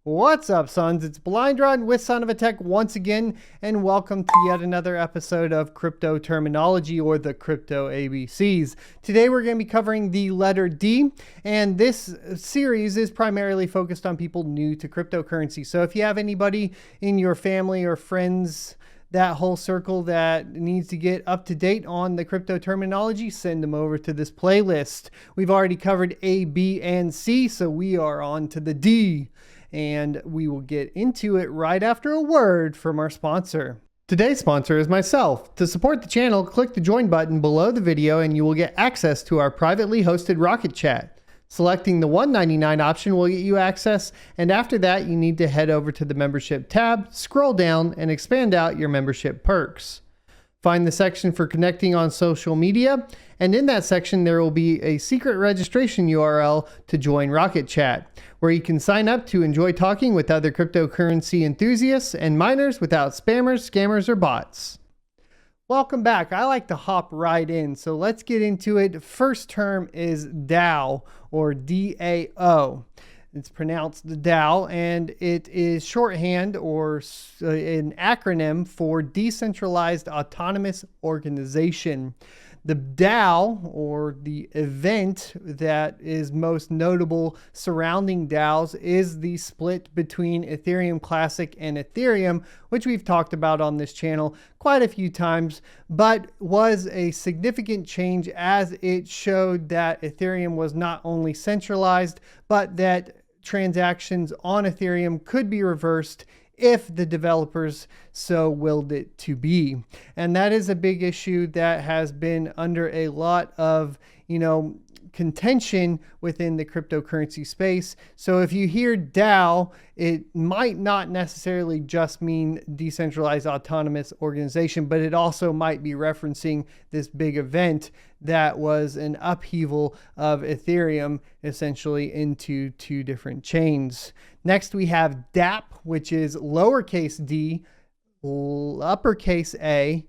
What's up, sons? It's Blind Run with Son of a Tech once again, and welcome to yet another episode of Crypto Terminology, or the Crypto ABCs. Today we're going to be covering the letter D, and this series is primarily focused on people new to cryptocurrency. So if you have anybody in your family or friends, that whole circle that needs to get up to date on the crypto terminology, send them over to this playlist. We've already covered A, B, and C, so we are on to the D. And we will get into it right after a word from our sponsor. Today's sponsor is myself. To support the channel, click the join button below the video and you will get access to our privately hosted Rocket Chat. Selecting the $1.99 option will get you access, and after that you need to head over to the membership tab, scroll down, and expand out your membership perks. Find the section for connecting on social media, and in that section there will be a secret registration URL to join Rocket Chat, where you can sign up to enjoy talking with other cryptocurrency enthusiasts and miners without spammers, scammers, or bots. Welcome back. I like to hop right in, so let's get into it. First term is DAO, or DAO. It's pronounced DAO, and it is shorthand or an acronym for Decentralized Autonomous Organization. The DAO, or the event that is most notable surrounding DAOs, is the split between Ethereum Classic and Ethereum, which we've talked about on this channel quite a few times, but was a significant change as it showed that Ethereum was not only centralized, but that transactions on Ethereum could be reversed if the developers so willed it to be. And that is a big issue that has been under a lot of, contention within the cryptocurrency space. So if you hear DAO, it might not necessarily just mean decentralized autonomous organization, but it also might be referencing this big event that was an upheaval of Ethereum essentially into two different chains. Next, we have DApp, which is lowercase d, uppercase A,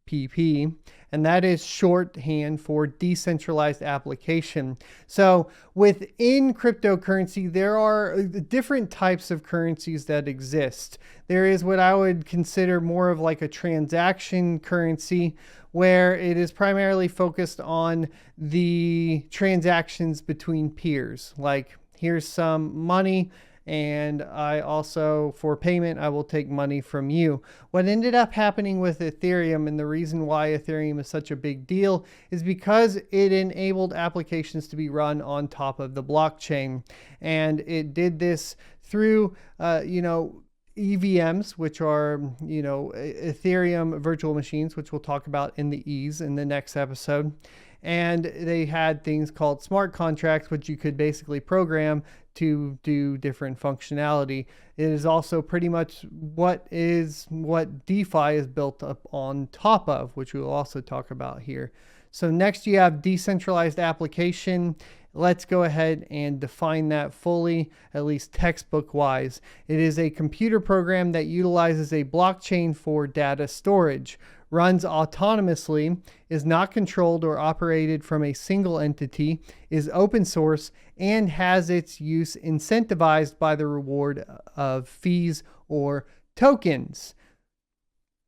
PP, and that is shorthand for decentralized application. So within cryptocurrency, there are different types of currencies that exist. There is what I would consider more of like a transaction currency, where it is primarily focused on the transactions between peers. Like, here's some money, and I also, for payment, I will take money from you. What ended up happening with Ethereum, and the reason why Ethereum is such a big deal, is because it enabled applications to be run on top of the blockchain. And it did this through, EVMs, which are, Ethereum virtual machines, which we'll talk about in the E's in the next episode. And they had things called smart contracts, which you could basically program to do different functionality. It is also pretty much what DeFi is built up on top of, which we will also talk about here. So next you have decentralized application. Let's go ahead and define that fully, at least textbook wise. It is a computer program that utilizes a blockchain for data storage, runs autonomously, is not controlled or operated from a single entity, is open source, and has its use incentivized by the reward of fees or tokens.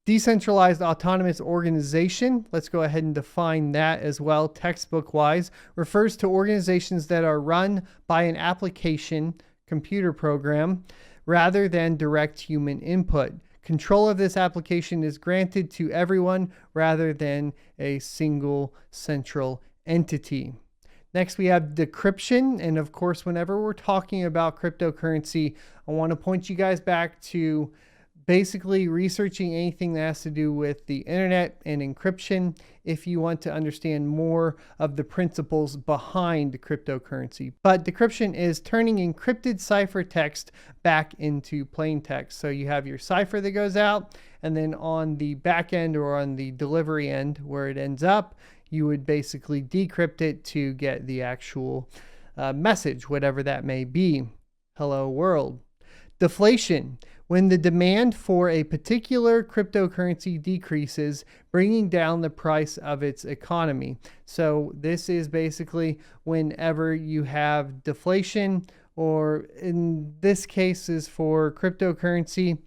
Decentralized autonomous organization, let's go ahead and define that as well, textbook wise, refers to organizations that are run by an application, computer program, rather than direct human input. Control of this application is granted to everyone rather than a single central entity. Next, we have decryption. And of course, whenever we're talking about cryptocurrency, I want to point you guys back to basically researching anything that has to do with the internet and encryption if you want to understand more of the principles behind cryptocurrency. But decryption is turning encrypted ciphertext back into plain text. So you have your cipher that goes out, and then on the back end or on the delivery end where it ends up, you would basically decrypt it to get the actual message, whatever that may be. Hello world. Deflation. When the demand for a particular cryptocurrency decreases, bringing down the price of its economy. So this is basically whenever you have deflation or in this case is for cryptocurrency.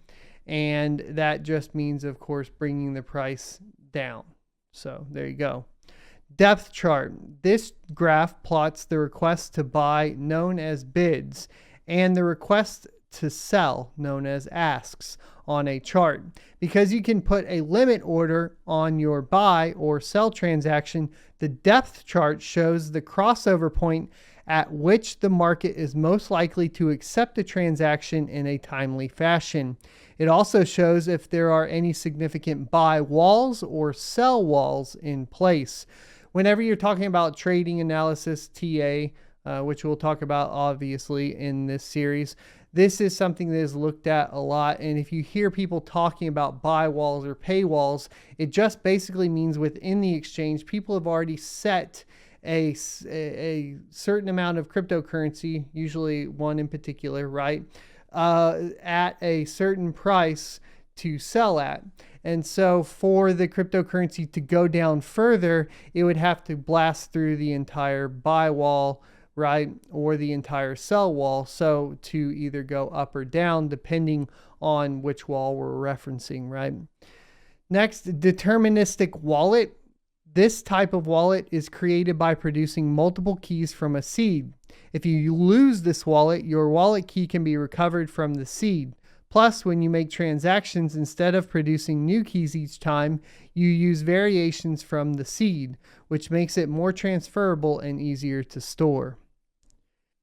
And that just means, of course, bringing the price down. So there you go. Depth chart. This graph plots the request to buy, known as bids, and the request to sell, known as asks, on a chart. Because you can put a limit order on your buy or sell transaction, the depth chart shows the crossover point at which the market is most likely to accept a transaction in a timely fashion. It also shows if there are any significant buy walls or sell walls in place. Whenever you're talking about trading analysis, TA, which we'll talk about obviously in this series, this is something that is looked at a lot. And if you hear people talking about buy walls or pay walls, it just basically means within the exchange, people have already set a certain amount of cryptocurrency, usually one in particular, right, at a certain price to sell at. And so for the cryptocurrency to go down further, it would have to blast through the entire buy wall, right, or the entire sell wall. So to either go up or down, depending on which wall we're referencing, right? Next, deterministic wallet. This type of wallet is created by producing multiple keys from a seed. If you lose this wallet, your wallet key can be recovered from the seed. Plus, when you make transactions, instead of producing new keys each time, you use variations from the seed, which makes it more transferable and easier to store.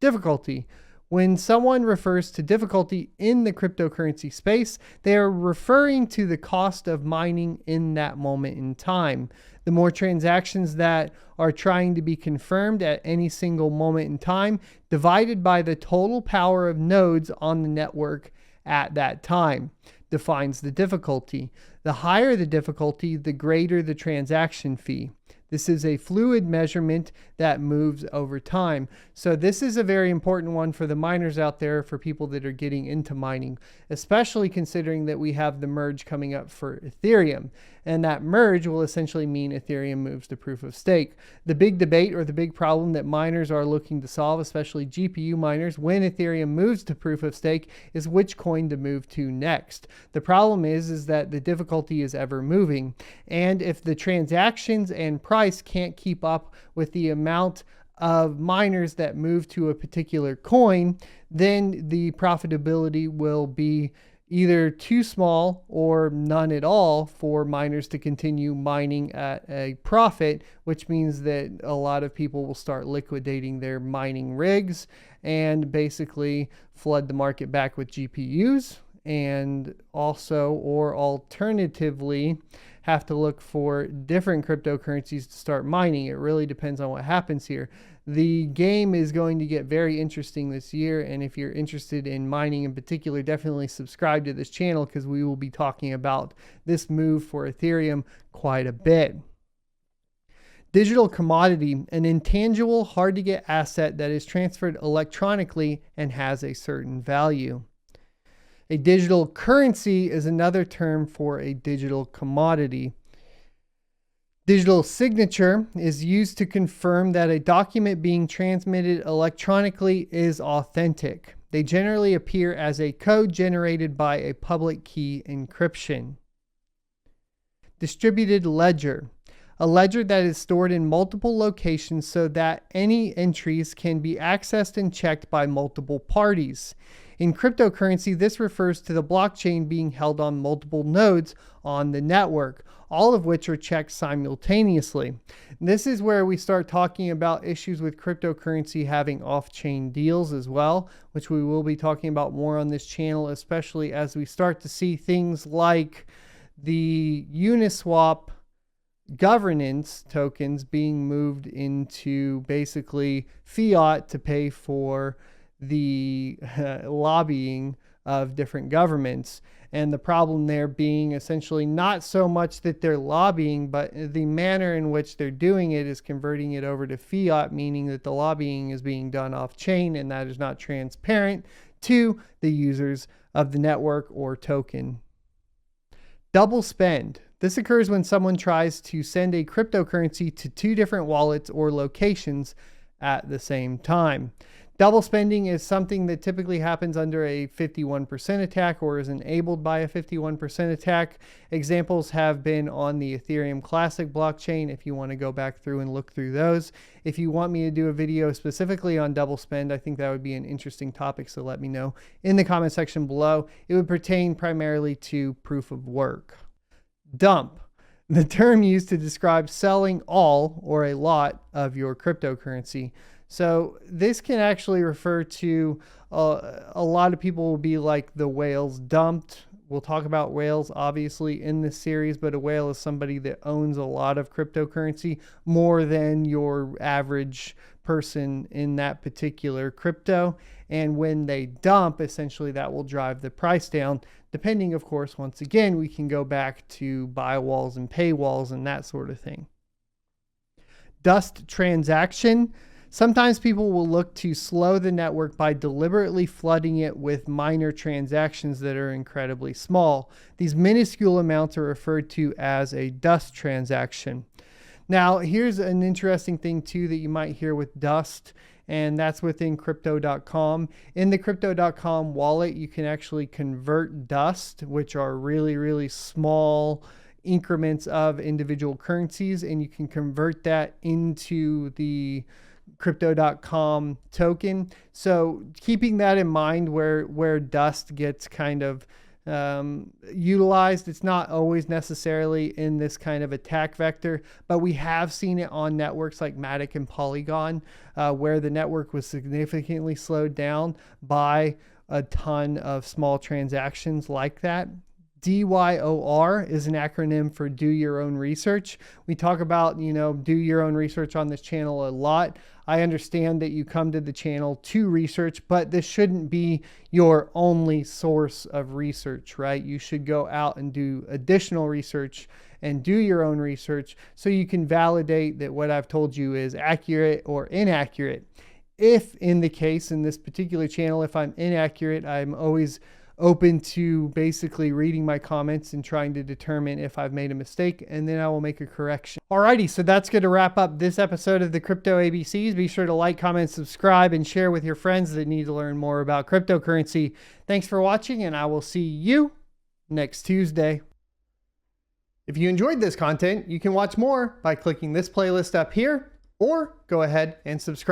Difficulty. When someone refers to difficulty in the cryptocurrency space, they are referring to the cost of mining in that moment in time. The more transactions that are trying to be confirmed at any single moment in time, divided by the total power of nodes on the network at that time, defines the difficulty. The higher the difficulty, the greater the transaction fee. This is a fluid measurement that moves over time. So this is a very important one for the miners out there, for people that are getting into mining, especially considering that we have the merge coming up for Ethereum. And that merge will essentially mean Ethereum moves to proof of stake. The big debate, or the big problem that miners are looking to solve, especially GPU miners, when Ethereum moves to proof of stake, is which coin to move to next. The problem is that the difficulty is ever moving. And if the transactions and price can't keep up with the amount of miners that move to a particular coin, then the profitability will be either too small or none at all for miners to continue mining at a profit, which means that a lot of people will start liquidating their mining rigs and basically flood the market back with GPUs, and also, or alternatively, have to look for different cryptocurrencies to start mining. It really depends on what happens here. The game is going to get very interesting this year, and if you're interested in mining in particular, definitely subscribe to this channel, because we will be talking about this move for Ethereum quite a bit. Digital commodity, an intangible, hard to get asset that is transferred electronically and has a certain value. A digital currency is another term for a digital commodity. Digital signature is used to confirm that a document being transmitted electronically is authentic. They generally appear as a code generated by a public key encryption. Distributed ledger. A ledger that is stored in multiple locations so that any entries can be accessed and checked by multiple parties. In cryptocurrency, this refers to the blockchain being held on multiple nodes on the network, all of which are checked simultaneously. This is where we start talking about issues with cryptocurrency having off-chain deals as well, which we will be talking about more on this channel, especially as we start to see things like the Uniswap governance tokens being moved into basically fiat to pay for the lobbying of different governments. And the problem there being essentially not so much that they're lobbying, but the manner in which they're doing it is converting it over to fiat, meaning that the lobbying is being done off chain, and that is not transparent to the users of the network or token. Double spend. This occurs when someone tries to send a cryptocurrency to two different wallets or locations at the same time. Double spending is something that typically happens under a 51% attack or is enabled by a 51% attack. Examples have been on the Ethereum Classic blockchain if you want to go back through and look through those. If you want me to do a video specifically on double spend, I think that would be an interesting topic, so let me know in the comment section below. It would pertain primarily to proof of work. Dump. The term used to describe selling all or a lot of your cryptocurrency. So this can actually refer to a lot of people will be like the whales dumped. We'll talk about whales obviously in this series, but a whale is somebody that owns a lot of cryptocurrency, more than your average person in that particular crypto. And when they dump, essentially that will drive the price down. Depending, of course, once again, we can go back to buy walls and pay walls and that sort of thing. Dust transaction. Sometimes people will look to slow the network by deliberately flooding it with minor transactions that are incredibly small. These minuscule amounts are referred to as a dust transaction. Now, here's an interesting thing too that you might hear with dust, and that's within crypto.com. In the crypto.com wallet, you can actually convert dust, which are really, really small increments of individual currencies, and you can convert that into the crypto.com token. So keeping that in mind, where dust gets kind of utilized, it's not always necessarily in this kind of attack vector, but we have seen it on networks like Matic and Polygon, where the network was significantly slowed down by a ton of small transactions like that. DYOR is an acronym for do your own research. We talk about, do your own research on this channel a lot. I understand that you come to the channel to research, but this shouldn't be your only source of research, right? You should go out and do additional research and do your own research so you can validate that what I've told you is accurate or inaccurate. If in the case in this particular channel, if I'm inaccurate, I'm always open to basically reading my comments and trying to determine if I've made a mistake, and then I will make a correction. Alrighty, so that's going to wrap up this episode of the Crypto ABCs. Be sure to like, comment, subscribe, and share with your friends that need to learn more about cryptocurrency. Thanks for watching, and I will see you next Tuesday. If you enjoyed this content, you can watch more by clicking this playlist up here, or go ahead and subscribe.